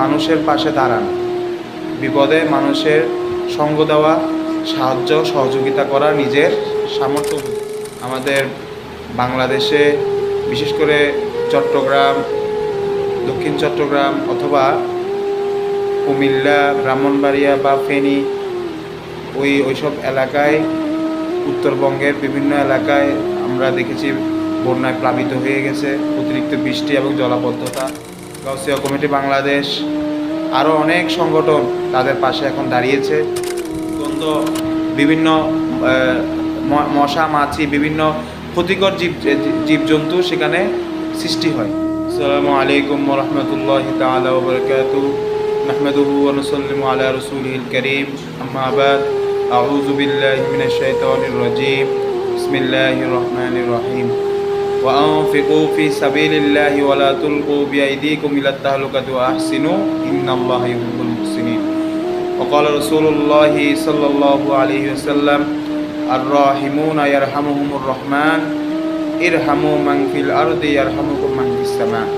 মানুষের পাশে দাঁড়ান, বিপদে মানুষের সঙ্গ দেওয়া, সাহায্য সহযোগিতা করা নিজের সামর্থ্য। আমাদের বাংলাদেশে বিশেষ করে চট্টগ্রাম, দক্ষিণ চট্টগ্রাম অথবা কুমিল্লা, ব্রাহ্মণবাড়িয়া বা ফেনী ওইসব এলাকায়, উত্তরবঙ্গের বিভিন্ন এলাকায় আমরা দেখেছি বন্যায় প্লাবিত হয়ে গেছে। অতিরিক্ত বৃষ্টি এবং জলাবদ্ধতা। গাউসিয়া কমিটি বাংলাদেশ আরও অনেক সংগঠন তাদের পাশে এখন দাঁড়িয়েছে। বিভিন্ন মশা মাছি, বিভিন্ন ক্ষতিকর জীবজন্তু সেখানে সৃষ্টি হয়। আসসালামু আলাইকুম ওয়া রাহমাতুল্লাহি তাআলা ওয়া বারাকাতুহু। নাহমাদুহু ওয়া নুসাল্লিমু আলা রাসূলিহিল কারীম। আম্মা বাদ। আউযু বিল্লাহি মিনাশ শাইতানির রাজীম। বিসমিল্লাহির রহমানির রহিম। ওয়া আনফিকু ফি সাবিলিল্লাহি ওয়া লা তুলকু বিআইদিকুম ইলাত তাহলুকাতি ওয়া আহসিনু ইন্নাল্লাহা ইউহিব্বুল মুহসিনিন। وقال رسول الله صلى الله عليه وسلم الراحمون يرحمهم الرحمن ارحموا من في الأرض يرحمكم من في السماء.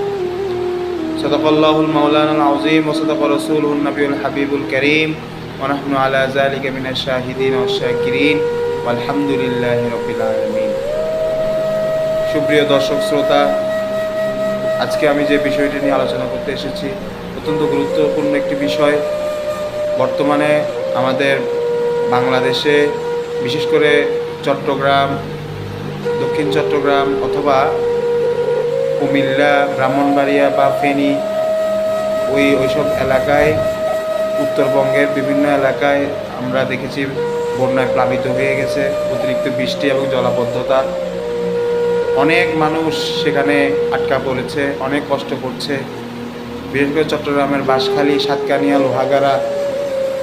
صدق الله المولانا العظيم وصدق رسوله النبي الحبيب الكريم ونحن على ذلك من الشاهدين والشاكرين والحمد لله رب العالمين. সুপ্রিয় দর্শক শ্রোতা, আজকে আমি যে বিষয়টি নিয়ে আলোচনা করতে এসেছি অত্যন্ত গুরুত্বপূর্ণ একটি বিষয়। বর্তমানে আমাদের বাংলাদেশে বিশেষ করে চট্টগ্রাম, দক্ষিণ চট্টগ্রাম অথবা কুমিল্লা, ব্রাহ্মণবাড়িয়া বা ফেনী ওইসব এলাকায়, উত্তরবঙ্গের বিভিন্ন এলাকায় আমরা দেখেছি বন্যায় প্লাবিত হয়ে গেছে। অতিরিক্ত বৃষ্টি এবং জলাবদ্ধতা, অনেক মানুষ সেখানে আটকা পড়েছে, অনেক কষ্ট করছে। বিশেষ করে চট্টগ্রামের বাঁশখালী, সাতকানিয়া, লোহাগাড়া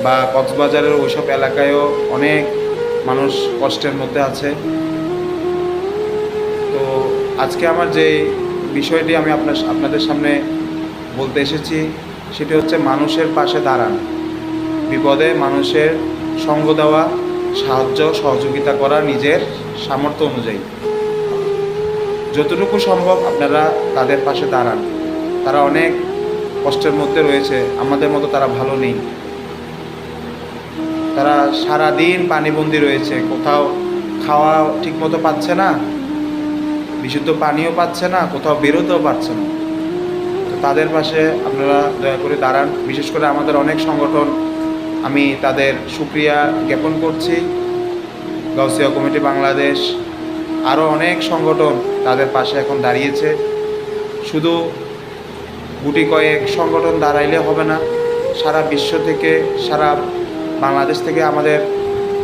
বা কক্সবাজারের ওইসব এলাকায়ও অনেক মানুষ কষ্টের মধ্যে আছে। তো আজকে আমার যে বিষয়টি আমি আপনাদের সামনে বলতে এসেছি সেটি হচ্ছে মানুষের পাশে দাঁড়ান, বিপদে মানুষের সঙ্গ দেওয়া, সাহায্য সহযোগিতা করা নিজের সামর্থ্য অনুযায়ী। যতটুকু সম্ভব আপনারা তাদের পাশে দাঁড়ান। তারা অনেক কষ্টের মধ্যে রয়েছে, আমাদের মতো তারা ভালো নেই। তারা সারাদিন পানিবন্দী রয়েছে, কোথাও খাওয়া ঠিকমতো পাচ্ছে না, বিশুদ্ধ পানিও পাচ্ছে না, কোথাও বেরোতেও পারছে না। তো তাদের পাশে আপনারা দয়া করে দাঁড়ান। বিশেষ করে আমাদের অনেক সংগঠন, আমি তাদের শুকরিয়া জ্ঞাপন করছি। গাউসিয়া কমিটি বাংলাদেশ আরও অনেক সংগঠন তাদের পাশে এখন দাঁড়িয়েছে। শুধু গুটি কয়েক সংগঠন দাঁড়াইলে হবে না, সারা বিশ্ব থেকে, সারা বাংলাদেশ থেকে আমাদের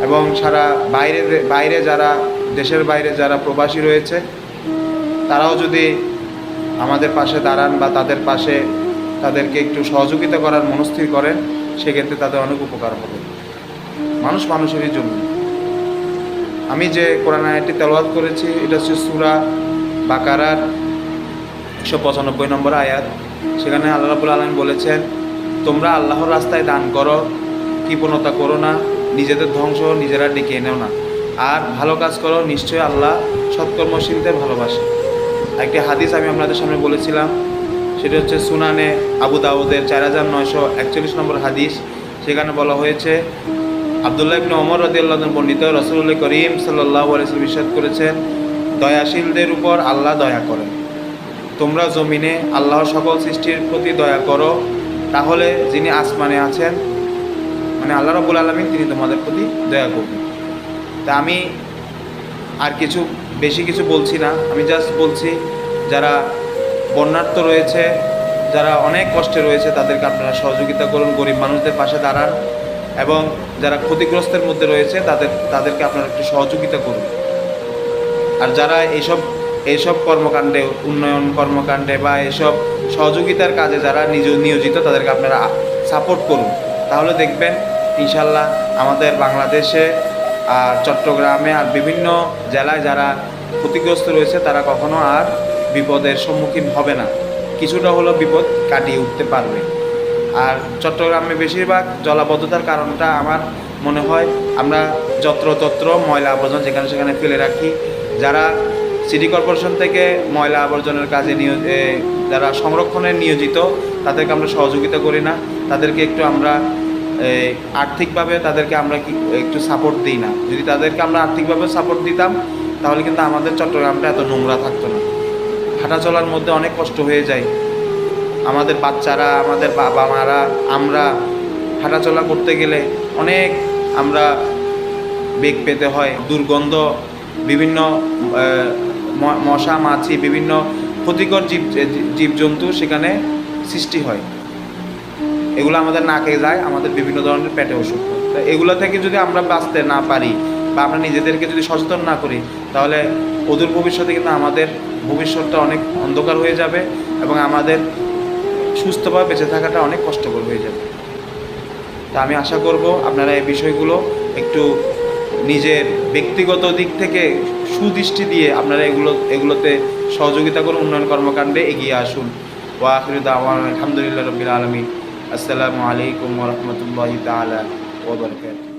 এবং সারা বাইরে যারা, দেশের বাইরে যারা প্রবাসী রয়েছে তারাও যদি আমাদের পাশে দাঁড়ান বা তাদেরকে একটু সহযোগিতা করার মনস্থির করেন, সেক্ষেত্রে তাদের অনেক উপকার হবে। মানুষ মানুষেরই জন্য। আমি যে কোরআন আয়াতটি তেলাওয়াত করেছি এটা হচ্ছে সূরা বাকারার 195 নম্বর আয়াত। সেখানে আল্লাহ রাব্বুল আলামিন বলেছেন, তোমরা আল্লাহর রাস্তায় দান করো, কৃপণতা করো না, নিজেদের ধ্বংস নিজেরা ডেকে এনেও না, আর ভালো কাজ করো, নিশ্চয়ই আল্লাহ সৎকর্মশীলদের ভালোবাসে। একটি হাদিস আমি আপনাদের সামনে বলেছিলাম, সেটা হচ্ছে সুনানে আবু দাউদের 4941 নম্বর হাদিস। সেখানে বলা হয়েছে, আব্দুল্লাহ ইবনে ওমর রাদিয়াল্লাহু আনহু বর্ণিত, রাসূলুল্লাহ করিম সাল্লাল্লাহু আলাইহি ওয়াসাল্লাম ইরশাদ করেছেন, দয়াশীলদের উপর আল্লাহ দয়া করেন। তোমরা জমিনে আল্লাহর সকল সৃষ্টির প্রতি দয়া করো, তাহলে যিনি আসমানে আছেন মানে আল্লাহ রাব্বুল আলামিন, তিনি তোমাদের প্রতি দয়া করবেন। তা আমি আর বেশি কিছু বলছি না, আমি জাস্ট বলছি যারা বন্যার্ত রয়েছে, যারা অনেক কষ্টে রয়েছে, তাদেরকে আপনারা সহযোগিতা করুন, গরিব মানুষদের পাশে দাঁড়ান, এবং যারা ক্ষতিগ্রস্তের মধ্যে রয়েছে তাদেরকে আপনারা একটু সহযোগিতা করুন। আর যারা এইসব কর্মকাণ্ডে, উন্নয়ন কর্মকাণ্ডে বা এইসব সহযোগিতার কাজে যারা নিয়োজিত, তাদেরকে আপনারা সাপোর্ট করুন। তাহলে দেখবেন ইনশাল্লাহ আমাদের বাংলাদেশে আর চট্টগ্রামে আর বিভিন্ন জেলায় যারা ক্ষতিগ্রস্ত রয়েছে তারা কখনো আর বিপদের সম্মুখীন হবে না, কিছুটা হলেও বিপদ কাটিয়ে উঠতে পারবে। আর চট্টগ্রামে বেশিরভাগ জলাবদ্ধতার কারণটা আমার মনে হয় আমরা যত্রতত্র ময়লা আবর্জনা যেখানে সেখানে ফেলে রাখি। যারা সিটি কর্পোরেশন থেকে ময়লা আবর্জনার কাজে যারা সংরক্ষণে নিয়োজিত তাদেরকে আমরা সহযোগিতা করি না, তাদেরকে একটু আমরা আর্থিকভাবে তাদেরকে আমরা একটু সাপোর্ট দিই না। যদি তাদেরকে আমরা আর্থিকভাবে সাপোর্ট দিতাম তাহলে কিন্তু আমাদের চট্টগ্রামটা এত নোংরা থাকতো না। হাঁটা চলার মধ্যে অনেক কষ্ট হয়ে যায়, আমাদের বাচ্চারা, আমাদের বাবা মারা, আমরা হাঁটাচলা করতে গেলে অনেক আমরা বেগ পেতে হয়, দুর্গন্ধ, বিভিন্ন মশা মাছি, বিভিন্ন ক্ষতিকর জীবজন্তু সেখানে সৃষ্টি হয়। এগুলো আমাদের নাকে যায়, আমাদের বিভিন্ন ধরনের পেটে অসুখ হয়। তো এগুলো থেকে যদি আমরা বাঁচতে না পারি বা আমরা নিজেদেরকে যদি সচেতন না করি তাহলে অদূর ভবিষ্যতে কিন্তু আমাদের ভবিষ্যৎটা অনেক অন্ধকার হয়ে যাবে এবং আমাদের সুস্থভাবে বেঁচে থাকাটা অনেক কষ্টকর হয়ে যাবে। তা আমি আশা করব আপনারা এই বিষয়গুলো একটু নিজের ব্যক্তিগত দিক থেকে সুদৃষ্টি দিয়ে আপনারা এগুলোতে সহযোগিতা করুন, উন্নয়ন কর্মকাণ্ডে এগিয়ে আসুন। ওয়া আখিরু দাওয়ানা আলহামদুলিল্লাহি রাব্বিল আলামিন। আসসালামু আলাইকুম ওয়া রাহমাতুল্লাহি তাআলা ওয়া বারাকাতুহু।